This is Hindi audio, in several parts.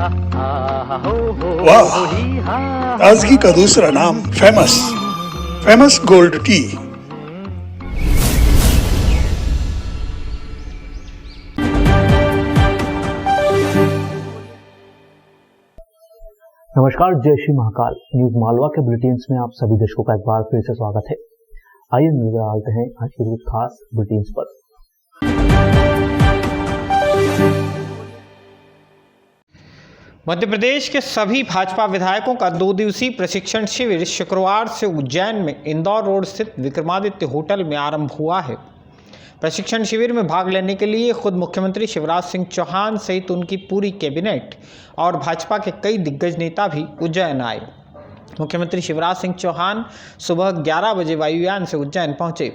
वाह, ताजगी का दूसरा नाम फेमस। Famous gold tea. नमस्कार, जय श्री महाकाल। न्यूज मालवा के बुलेटिन्स में आप सभी दर्शकों का एक बार फिर से स्वागत है। आइए नजर डालते हैं आज की कुछ खास बुलेटिन्स पर। मध्य प्रदेश के सभी भाजपा विधायकों का 2 दिवसीय प्रशिक्षण शिविर शुक्रवार से उज्जैन में इंदौर रोड स्थित विक्रमादित्य होटल में आरंभ हुआ है। प्रशिक्षण शिविर में भाग लेने के लिए खुद मुख्यमंत्री शिवराज सिंह चौहान सहित उनकी पूरी कैबिनेट और भाजपा के कई दिग्गज नेता भी उज्जैन आए। मुख्यमंत्री शिवराज सिंह चौहान सुबह 11 बजे वायुयान से उज्जैन पहुंचे।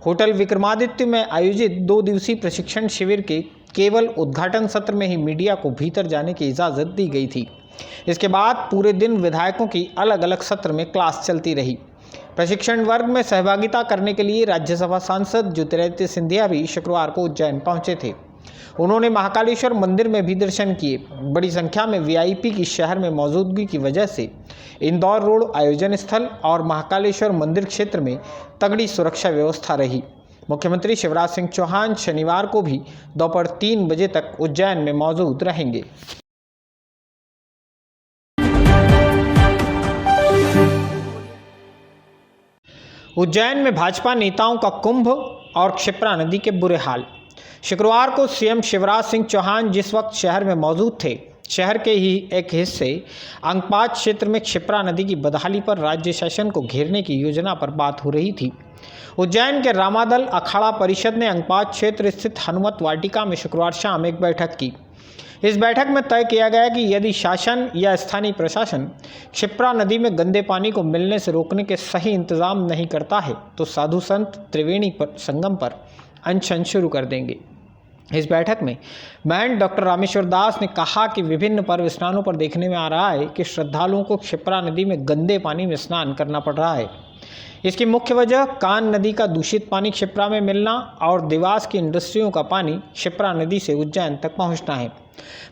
होटल विक्रमादित्य में आयोजित 2 दिवसीय प्रशिक्षण शिविर के केवल उद्घाटन सत्र में ही मीडिया को भीतर जाने की इजाज़त दी गई थी। इसके बाद पूरे दिन विधायकों की अलग अलग सत्र में क्लास चलती रही। प्रशिक्षण वर्ग में सहभागिता करने के लिए राज्यसभा सांसद ज्योतिरादित्य सिंधिया भी शुक्रवार को उज्जैन पहुंचे थे। उन्होंने महाकालेश्वर मंदिर में भी दर्शन किए। बड़ी संख्या में वीआईपी की शहर में मौजूदगी की वजह से इंदौर रोड आयोजन स्थल और महाकालेश्वर मंदिर क्षेत्र में तगड़ी सुरक्षा व्यवस्था रही। मुख्यमंत्री शिवराज सिंह चौहान शनिवार को भी दोपहर 3 बजे तक उज्जैन में मौजूद रहेंगे। उज्जैन में भाजपा नेताओं का कुंभ और क्षिप्रा नदी के बुरे हाल। शुक्रवार को सीएम शिवराज सिंह चौहान जिस वक्त शहर में मौजूद थे, शहर के ही एक हिस्से अंकपाच क्षेत्र में क्षिप्रा नदी की बदहाली पर राज्य शासन को घेरने की योजना पर बात हो रही थी। उज्जैन के रामादल अखाड़ा परिषद ने अंकपाच क्षेत्र स्थित हनुमत वाटिका में शुक्रवार शाम एक बैठक की। इस बैठक में तय किया गया कि यदि शासन या स्थानीय प्रशासन क्षिप्रा नदी में गंदे पानी को मिलने से रोकने के सही इंतजाम नहीं करता है तो साधु संत त्रिवेणी पर संगम पर अनशन शुरू कर देंगे। इस बैठक में महंत डॉक्टर रामेश्वर दास ने कहा कि विभिन्न पर्व स्नानों पर देखने में आ रहा है कि श्रद्धालुओं को क्षिप्रा नदी में गंदे पानी में स्नान करना पड़ रहा है। इसकी मुख्य वजह कान नदी का दूषित पानी क्षिप्रा में मिलना और देवास की इंडस्ट्रियों का पानी क्षिप्रा नदी से उज्जैन तक पहुंचना है।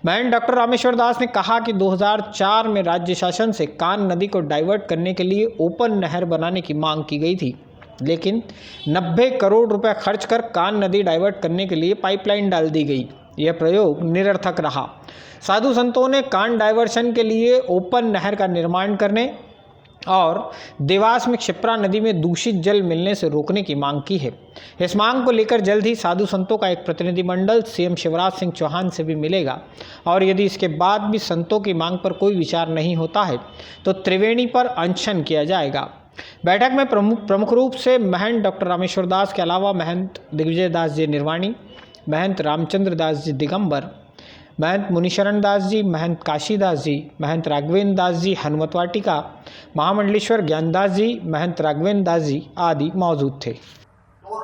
महंत डॉक्टर रामेश्वर दास ने कहा कि 2004 में राज्य शासन से कान नदी को डाइवर्ट करने के लिए ओपन नहर बनाने की मांग की गई थी, लेकिन 90 करोड़ रुपए खर्च कर कान नदी डाइवर्ट करने के लिए पाइपलाइन डाल दी गई। यह प्रयोग निरर्थक रहा। साधु संतों ने कान डाइवर्शन के लिए ओपन नहर का निर्माण करने और देवास में क्षिप्रा नदी में दूषित जल मिलने से रोकने की मांग की है। इस मांग को लेकर जल्द ही साधु संतों का एक प्रतिनिधिमंडल सीएम शिवराज सिंह चौहान से भी मिलेगा और यदि इसके बाद भी संतों की मांग पर कोई विचार नहीं होता है तो त्रिवेणी पर अनशन किया जाएगा। बैठक में प्रमुख रूप से महंत डॉक्टर रामेश्वर दास के अलावा महंत दिग्विजय दास जी निर्वाणी, महंत रामचंद्र दास जी दिगंबर, महंत मुनिशरण दास जी, महंत काशीदास जी, महंत राघवेंद्र दास जी हनुमत वाटिका, महामंडलेश्वर ज्ञानदास जी, महंत राघवेंद्र दास जी आदि मौजूद थे। तो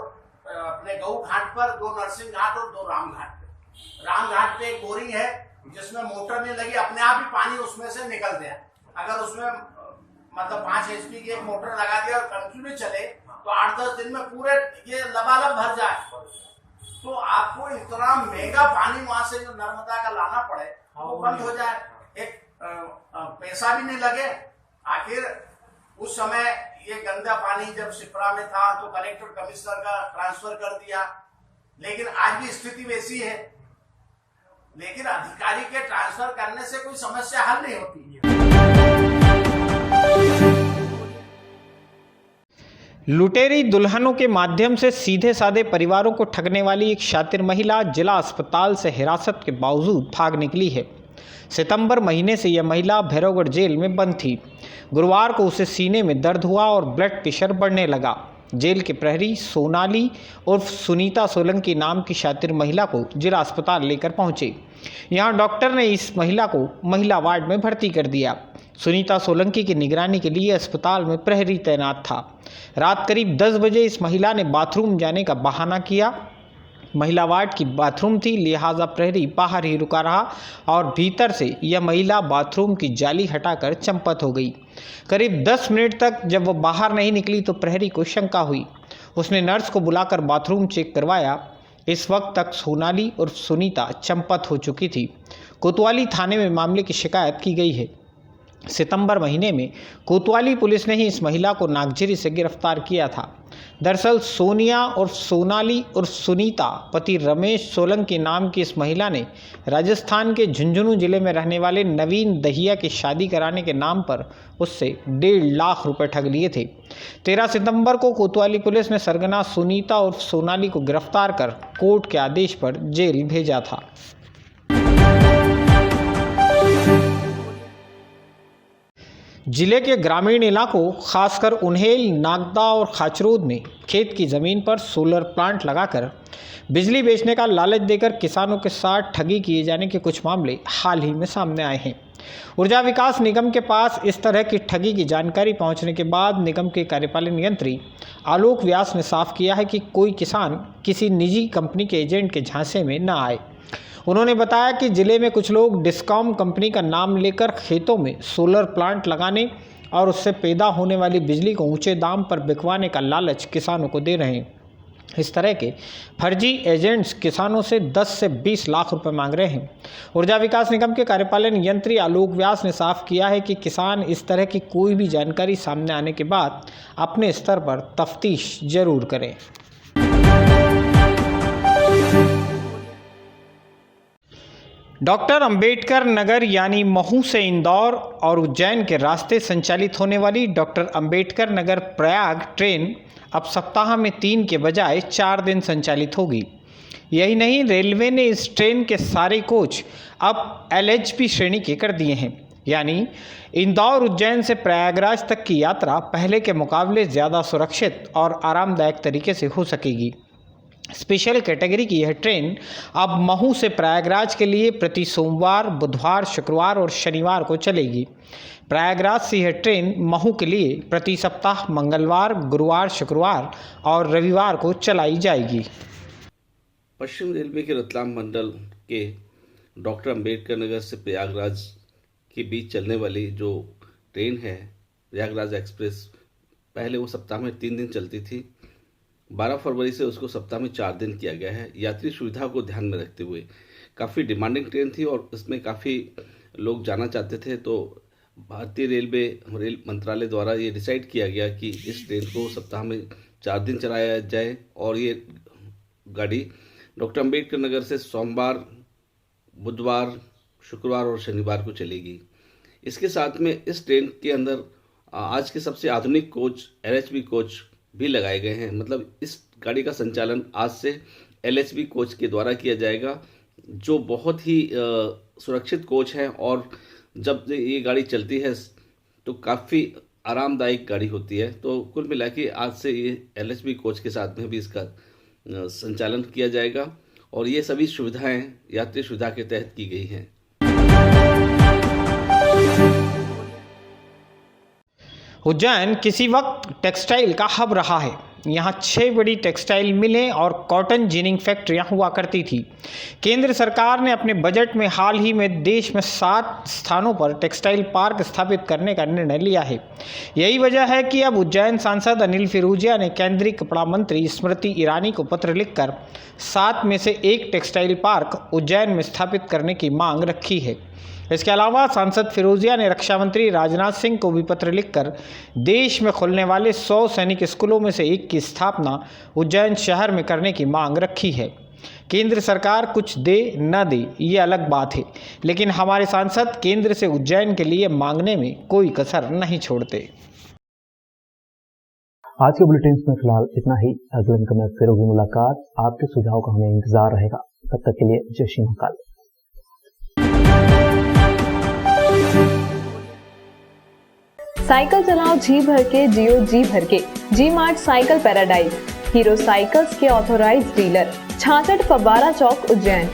अपने गौ घाट पर 2 नरसिंह घाट और 2 राम घाट पे। राम घाट पे एक बोरिंग है जिसमें मोटर नहीं लगी, अपने आप ही पानी उसमें से निकलते हैं। अगर उसमें मतलब 5 HP की एक मोटर लगा दिया और कंटिन्यू चले तो 8-10 दिन में पूरे ये लबालब भर जाए। तो आपको इतना महंगा पानी वहां से जो नर्मदा का लाना पड़े वो बंद हो जाए, एक पैसा भी नहीं लगे। आखिर उस समय ये गंदा पानी जब शिप्रा में था तो कलेक्टर कमिश्नर का ट्रांसफर कर दिया, लेकिन आज भी स्थिति वैसी है। लेकिन अधिकारी के ट्रांसफर करने से कोई समस्या हल नहीं होती है। लुटेरी दुल्हनों के माध्यम से सीधे साधे परिवारों को ठगने वाली एक शातिर महिला जिला अस्पताल से हिरासत के बावजूद भाग निकली है। सितंबर महीने से यह महिला भैरवगढ़ जेल में बंद थी। गुरुवार को उसे सीने में दर्द हुआ और ब्लड प्रेशर बढ़ने लगा। जेल के प्रहरी सोनाली उर्फ सुनीता सोलंकी नाम की शातिर महिला को जिला अस्पताल लेकर पहुंचे। यहां डॉक्टर ने इस महिला को महिला वार्ड में भर्ती कर दिया। सुनीता सोलंकी की निगरानी के लिए अस्पताल में प्रहरी तैनात था। रात करीब 10 बजे इस महिला ने बाथरूम जाने का बहाना किया। महिला वार्ड की बाथरूम थी, लिहाजा प्रहरी बाहर ही रुका रहा और भीतर से यह महिला बाथरूम की जाली हटाकर चंपत हो गई। करीब 10 मिनट तक जब वो बाहर नहीं निकली तो प्रहरी को शंका हुई। उसने नर्स को बुलाकर बाथरूम चेक करवाया। इस वक्त तक सोनाली और सुनीता चंपत हो चुकी थी। कोतवाली थाने में मामले की शिकायत की गई है। सितंबर महीने में कोतवाली पुलिस ने ही इस महिला को नागझिरी से गिरफ्तार किया था। दरअसल सोनिया और सोनाली और सुनीता पति रमेश सोलंकी नाम की इस महिला ने राजस्थान के झुंझुनू जिले में रहने वाले नवीन दहिया की शादी कराने के नाम पर उससे 1.5 लाख रुपए ठग लिए थे। 13 सितंबर को कोतवाली पुलिस ने सरगना सुनीता और सोनाली को गिरफ्तार कर कोर्ट के आदेश पर जेल भेजा था। जिले के ग्रामीण इलाकों खासकर उन्हेल, नागदा और खाचरोद में खेत की ज़मीन पर सोलर प्लांट लगाकर बिजली बेचने का लालच देकर किसानों के साथ ठगी किए जाने के कुछ मामले हाल ही में सामने आए हैं। ऊर्जा विकास निगम के पास इस तरह की ठगी की जानकारी पहुंचने के बाद निगम के कार्यपालन यंत्री आलोक व्यास ने साफ किया है कि कोई किसान किसी निजी कंपनी के एजेंट के झांसे में न आए। उन्होंने बताया कि जिले में कुछ लोग डिस्कॉम कंपनी का नाम लेकर खेतों में सोलर प्लांट लगाने और उससे पैदा होने वाली बिजली को ऊंचे दाम पर बिकवाने का लालच किसानों को दे रहे हैं। इस तरह के फर्जी एजेंट्स किसानों से 10 से 20 लाख रुपए मांग रहे हैं। ऊर्जा विकास निगम के कार्यपालन यंत्री आलोक व्यास ने साफ किया है कि किसान इस तरह की कोई भी जानकारी सामने आने के बाद अपने स्तर पर तफ्तीश जरूर करें। डॉक्टर अंबेडकर नगर यानी महू से इंदौर और उज्जैन के रास्ते संचालित होने वाली डॉक्टर अंबेडकर नगर प्रयाग ट्रेन अब सप्ताह में 3 के बजाय 4 दिन संचालित होगी। यही नहीं, रेलवे ने इस ट्रेन के सारे कोच अब LHP श्रेणी के कर दिए हैं, यानी इंदौर उज्जैन से प्रयागराज तक की यात्रा पहले के मुकाबले ज़्यादा सुरक्षित और आरामदायक तरीके से हो सकेगी। स्पेशल कैटेगरी की यह ट्रेन अब महू से प्रयागराज के लिए प्रति सोमवार, बुधवार, शुक्रवार और शनिवार को चलेगी। प्रयागराज से यह ट्रेन महू के लिए प्रति सप्ताह मंगलवार, गुरुवार, शुक्रवार और रविवार को चलाई जाएगी। पश्चिम रेलवे के रतलाम मंडल के डॉक्टर अंबेडकर नगर से प्रयागराज के बीच चलने वाली जो ट्रेन है प्रयागराज एक्सप्रेस, पहले वो सप्ताह में 3 दिन चलती थी। 12 फरवरी से उसको सप्ताह में 4 दिन किया गया है। यात्री सुविधा को ध्यान में रखते हुए काफ़ी डिमांडिंग ट्रेन थी और इसमें काफ़ी लोग जाना चाहते थे, तो भारतीय रेल मंत्रालय द्वारा ये डिसाइड किया गया कि इस ट्रेन को सप्ताह में 4 दिन चलाया जाए और ये गाड़ी डॉक्टर अंबेडकर नगर से सोमवार, बुधवार, शुक्रवार और शनिवार को चलेगी। इसके साथ में इस ट्रेन के अंदर आज के सबसे आधुनिक कोच LHP कोच भी लगाए गए हैं। मतलब इस गाड़ी का संचालन आज से LHP कोच के द्वारा किया जाएगा, जो बहुत ही सुरक्षित कोच है और जब ये गाड़ी चलती है तो काफ़ी आरामदायक गाड़ी होती है। तो कुल मिला के आज से ये LHP कोच के साथ में भी इसका संचालन किया जाएगा और ये सभी सुविधाएं यात्री सुविधा के तहत की गई हैं। उज्जैन किसी वक्त टेक्सटाइल का हब रहा है। यहाँ 6 बड़ी टेक्सटाइल मिलें और कॉटन जिनिंग फैक्ट्रियाँ हुआ करती थी। केंद्र सरकार ने अपने बजट में हाल ही में देश में 7 स्थानों पर टेक्सटाइल पार्क स्थापित करने का निर्णय लिया है। यही वजह है कि अब उज्जैन सांसद अनिल फिरोजिया ने केंद्रीय कपड़ा मंत्री स्मृति ईरानी को पत्र लिखकर 7 में से 1 टेक्सटाइल पार्क उज्जैन में स्थापित करने की मांग रखी है। इसके अलावा सांसद फिरोजिया ने रक्षा मंत्री राजनाथ सिंह को भी पत्र लिखकर देश में खुलने वाले 100 सैनिक स्कूलों में से एक की स्थापना उज्जैन शहर में करने की मांग रखी है। केंद्र सरकार कुछ दे न दे ये अलग बात है, लेकिन हमारे सांसद केंद्र से उज्जैन के लिए मांगने में कोई कसर नहीं छोड़ते। आज के बुलेटिन में फिलहाल इतना ही। अगले अंक में फिर होगी मुलाकात। आपके सुझाव का हमें इंतजार रहेगा। तब तक के लिए जय श्री महाकाल। साइकिल चलाओ जी भर के, जियो जी भर के। G mart cycle paradise, Hero cycles के ऑथोराइज्ड डीलर, 66 फव्वारा चौक, उज्जैन।